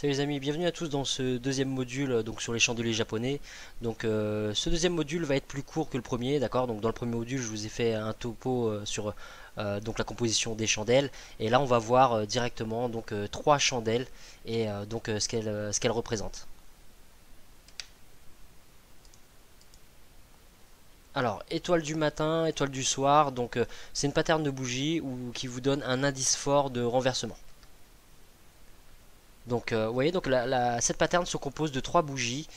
Salut les amis, bienvenue à tous dans ce deuxième module donc sur les chandeliers japonais. Donc ce deuxième module va être plus court que le premier, d'accord. Donc dans le premier module, je vous ai fait un topo sur donc la composition des chandelles, et là on va voir directement donc trois chandelles et donc ce qu'elles représentent. Alors, étoile du matin, étoile du soir, donc c'est une pattern de bougie qui vous donne un indice fort de renversement. Donc, vous voyez, donc cette pattern se compose de trois bougies.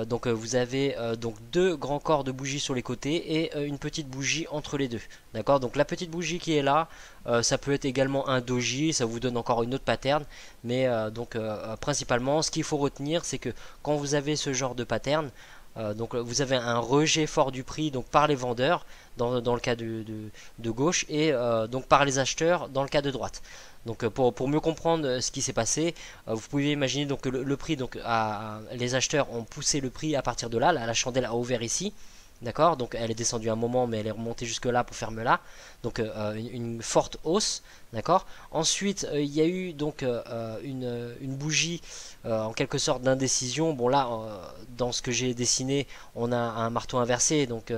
Donc, vous avez donc deux grands corps de bougies sur les côtés et une petite bougie entre les deux. D'accord. Donc, la petite bougie qui est là, ça peut être également un doji. Ça vous donne encore une autre pattern. Mais principalement, ce qu'il faut retenir, c'est que quand vous avez ce genre de pattern, donc vous avez un rejet fort du prix donc par les vendeurs dans le cas de gauche et donc par les acheteurs dans le cas de droite. Donc pour mieux comprendre ce qui s'est passé, vous pouvez imaginer donc que le prix donc les acheteurs ont poussé le prix à partir de là, la chandelle a ouvert ici. D'accord, donc elle est descendue un moment, mais elle est remontée jusque là pour fermer là. Donc une forte hausse. D'accord. Ensuite, il y a eu donc une bougie en quelque sorte d'indécision. Bon là, dans ce que j'ai dessiné, on a un marteau inversé. Donc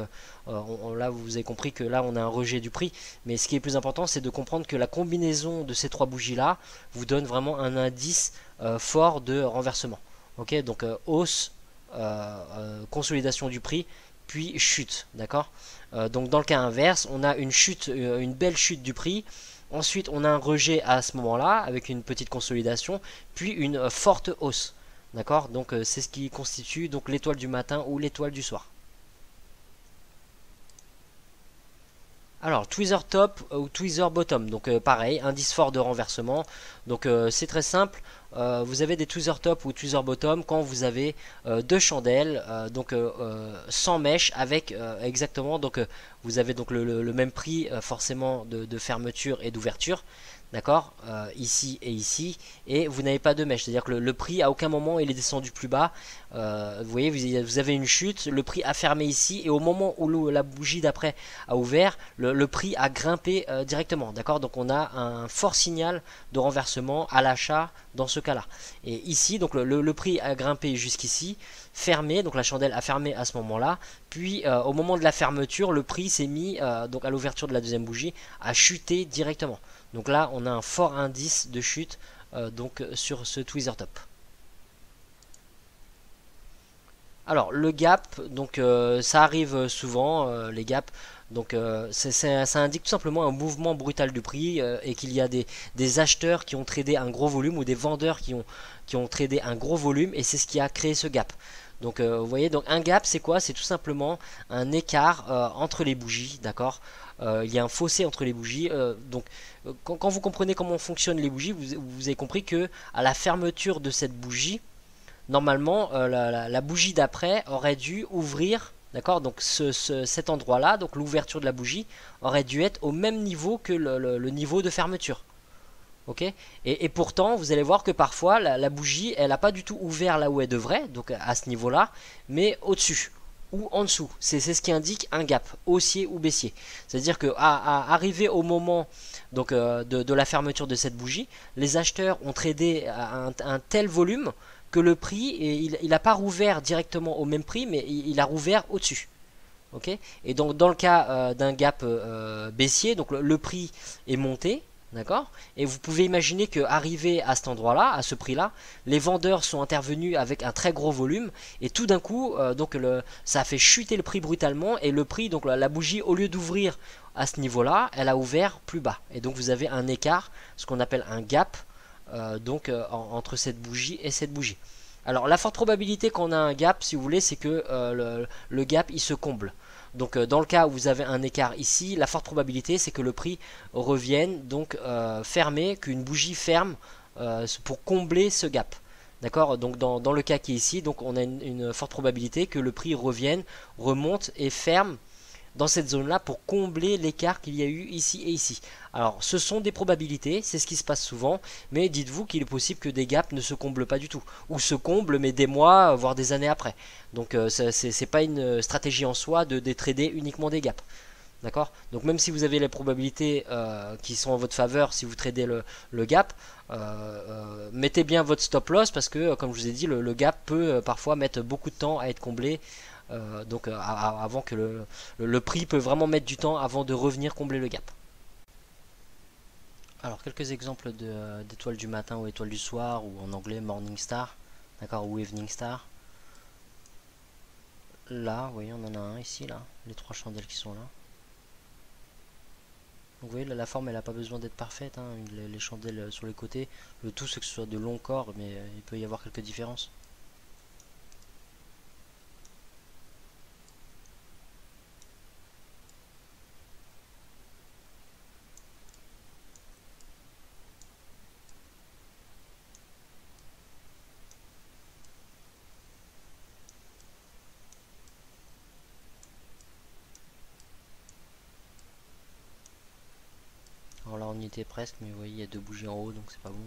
là, vous avez compris que là, on a un rejet du prix. Mais ce qui est plus important, c'est de comprendre que la combinaison de ces trois bougies là vous donne vraiment un indice fort de renversement. Ok, donc hausse, consolidation du prix, puis chute, d'accord. Donc dans le cas inverse, on a une chute, une belle chute du prix. Ensuite, on a un rejet à ce moment-là avec une petite consolidation, puis une forte hausse, d'accord. Donc c'est ce qui constitue donc l'étoile du matin ou l'étoile du soir. Alors, tweezer top ou tweezer bottom, donc pareil, indice fort de renversement. Donc c'est très simple, vous avez des tweezer top ou tweezer bottom quand vous avez deux chandelles, donc sans mèche avec exactement, donc vous avez donc le même prix forcément de fermeture et d'ouverture. D'accord, ici et ici, et vous n'avez pas de mèche, c'est à dire que le prix à aucun moment il est descendu plus bas. Vous voyez, vous avez une chute, le prix a fermé ici, et au moment où la bougie d'après a ouvert, le prix a grimpé directement. D'accord, donc on a un fort signal de renversement à l'achat dans ce cas là. Et ici donc le prix a grimpé jusqu'ici, fermé, donc la chandelle a fermé à ce moment là, puis au moment de la fermeture le prix s'est mis donc à l'ouverture de la deuxième bougie à chuter directement. Donc là, on a un fort indice de chute donc sur ce tweezer top. Alors le gap, donc ça arrive souvent les gaps. Donc ça indique tout simplement un mouvement brutal du prix et qu'il y a des acheteurs qui ont tradé un gros volume ou des vendeurs qui ont tradé un gros volume, et c'est ce qui a créé ce gap. Donc vous voyez, donc un gap c'est quoi? C'est tout simplement un écart entre les bougies, d'accord. Il y a un fossé entre les bougies. Donc quand vous comprenez comment fonctionnent les bougies, vous avez compris que à la fermeture de cette bougie, normalement la bougie d'après aurait dû ouvrir. D'accord, donc cet endroit-là, donc l'ouverture de la bougie, aurait dû être au même niveau que le niveau de fermeture. Ok, et pourtant, vous allez voir que parfois, la bougie, elle n'a pas du tout ouvert là où elle devrait, donc à ce niveau-là, mais au-dessus ou en dessous. C'est ce qui indique un gap, haussier ou baissier. C'est-à-dire que à arriver au moment donc, de la fermeture de cette bougie, les acheteurs ont tradé un tel volume que le prix, il n'a pas rouvert directement au même prix, mais il a rouvert au-dessus. Okay, et donc dans le cas d'un gap baissier, donc le prix est monté, d'accord, et vous pouvez imaginer que arrivé à cet endroit-là, à ce prix-là, les vendeurs sont intervenus avec un très gros volume, et tout d'un coup, donc ça a fait chuter le prix brutalement, et le prix, donc la bougie, au lieu d'ouvrir à ce niveau-là, elle a ouvert plus bas, et donc vous avez un écart, ce qu'on appelle un gap, donc entre cette bougie et cette bougie. Alors la forte probabilité qu'on a un gap, si vous voulez, c'est que le gap il se comble. Donc dans le cas où vous avez un écart ici, la forte probabilité c'est que le prix revienne donc fermé, qu'une bougie ferme pour combler ce gap. D'accord, donc dans le cas qui est ici, donc on a une forte probabilité que le prix revienne, remonte et ferme dans cette zone-là pour combler l'écart qu'il y a eu ici et ici. Alors, ce sont des probabilités, c'est ce qui se passe souvent, mais dites-vous qu'il est possible que des gaps ne se comblent pas du tout, ou se comblent mais des mois, voire des années après. Donc, c'est pas une stratégie en soi de trader uniquement des gaps. D'accord? Donc même si vous avez les probabilités qui sont en votre faveur si vous tradez le gap, mettez bien votre stop loss parce que comme je vous ai dit, le gap peut parfois mettre beaucoup de temps à être comblé. Avant que le prix peut vraiment mettre du temps avant de revenir combler le gap. Alors quelques exemples d'étoiles du matin ou étoiles du soir ou en anglais morning star, d'accord, ou evening star. Là, vous voyez, on en a un ici, là, les trois chandelles qui sont là. Donc vous voyez, là, la forme, elle n'a pas besoin d'être parfaite, hein. Les chandelles sur les côtés, le tout c'est que ce soit de longs corps, mais il peut y avoir quelques différences. Alors là, on y était presque, mais vous voyez, il y a deux bougies en haut, donc c'est pas bon.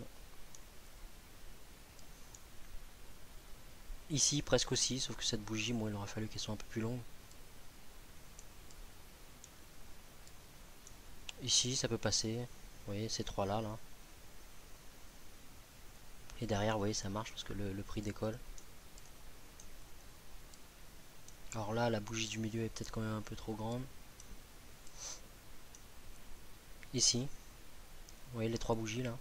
Ici, presque aussi, sauf que cette bougie, moi, il aurait fallu qu'elle soit un peu plus longue. Ici, ça peut passer. Vous voyez, ces trois-là, là. Et derrière, vous voyez, ça marche parce que le prix décolle. Alors là, la bougie du milieu est peut-être quand même un peu trop grande. Ici, vous voyez les trois bougies, là.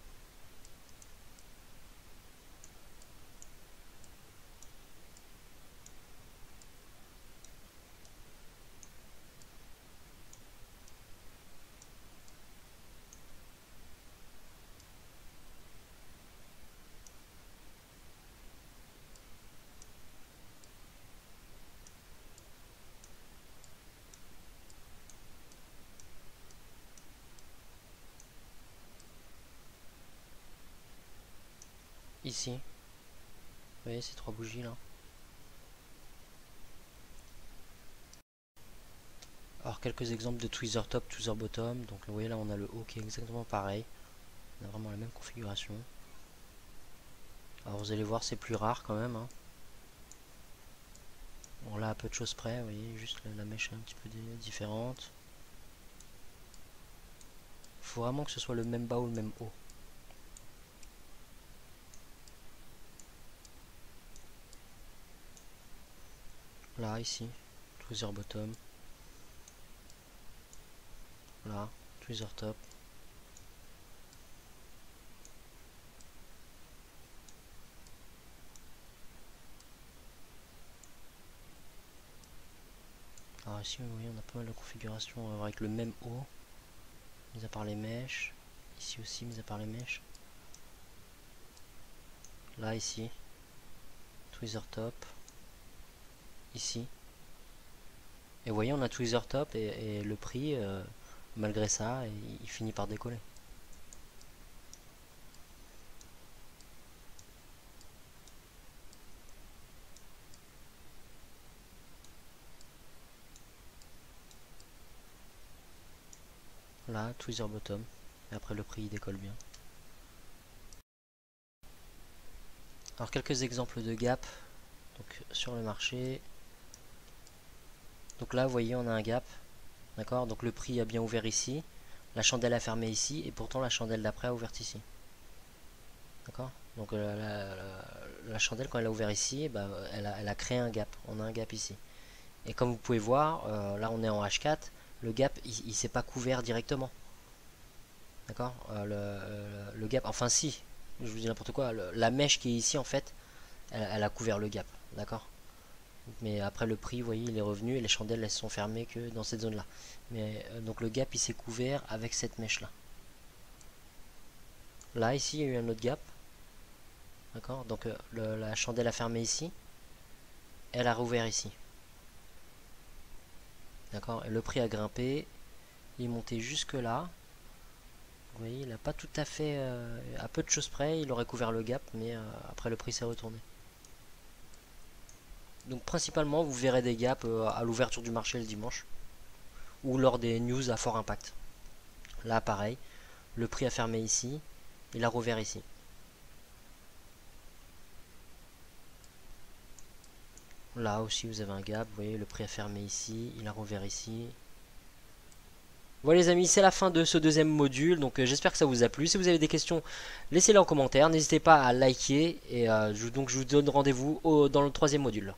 Ici, vous voyez ces trois bougies, là. Alors quelques exemples de tweezer top, tweezer bottom. Donc vous voyez là on a le haut qui est exactement pareil. On a vraiment la même configuration. Alors vous allez voir c'est plus rare quand même, hein. Bon là à peu de choses près, vous voyez juste la mèche est un petit peu différente. Il faut vraiment que ce soit le même bas ou le même haut. Là ici, tweezer bottom. Là, tweezer top. Alors ici vous voyez on a pas mal de configurations avec le même haut, mis à part les mèches. Ici aussi mis à part les mèches. Là ici, tweezer top. Ici. Et vous voyez on a tweezer top et le prix malgré ça il finit par décoller. Là, tweezer bottom. Et après le prix il décolle bien. Alors quelques exemples de gap donc, sur le marché. Donc là vous voyez on a un gap. D'accord. Donc le prix a bien ouvert ici. La chandelle a fermé ici. Et pourtant la chandelle d'après a ouvert ici. D'accord. Donc la chandelle quand elle a ouvert ici, bah, elle a créé un gap. On a un gap ici. Et comme vous pouvez voir, là on est en H4. Le gap il s'est pas couvert directement. D'accord. Le gap, enfin si, je vous dis n'importe quoi, la mèche qui est ici en fait, elle a couvert le gap, d'accord. Mais après le prix, vous voyez, il est revenu et les chandelles elles sont fermées que dans cette zone là. Mais donc le gap il s'est couvert avec cette mèche là. Là ici il y a eu un autre gap, d'accord. Donc la chandelle a fermé ici, elle a rouvert ici, d'accord. Et le prix a grimpé, il est monté jusque là. Vous voyez, il n'a pas tout à fait, à peu de choses près, il aurait couvert le gap, mais après le prix s'est retourné. Donc principalement, vous verrez des gaps à l'ouverture du marché le dimanche ou lors des news à fort impact. Là, pareil, le prix a fermé ici, il a rouvert ici. Là aussi, vous avez un gap, vous voyez, le prix a fermé ici, il a rouvert ici. Voilà les amis, c'est la fin de ce deuxième module, donc j'espère que ça vous a plu. Si vous avez des questions, laissez-les en commentaire, n'hésitez pas à liker, et donc je vous donne rendez-vous dans le troisième module.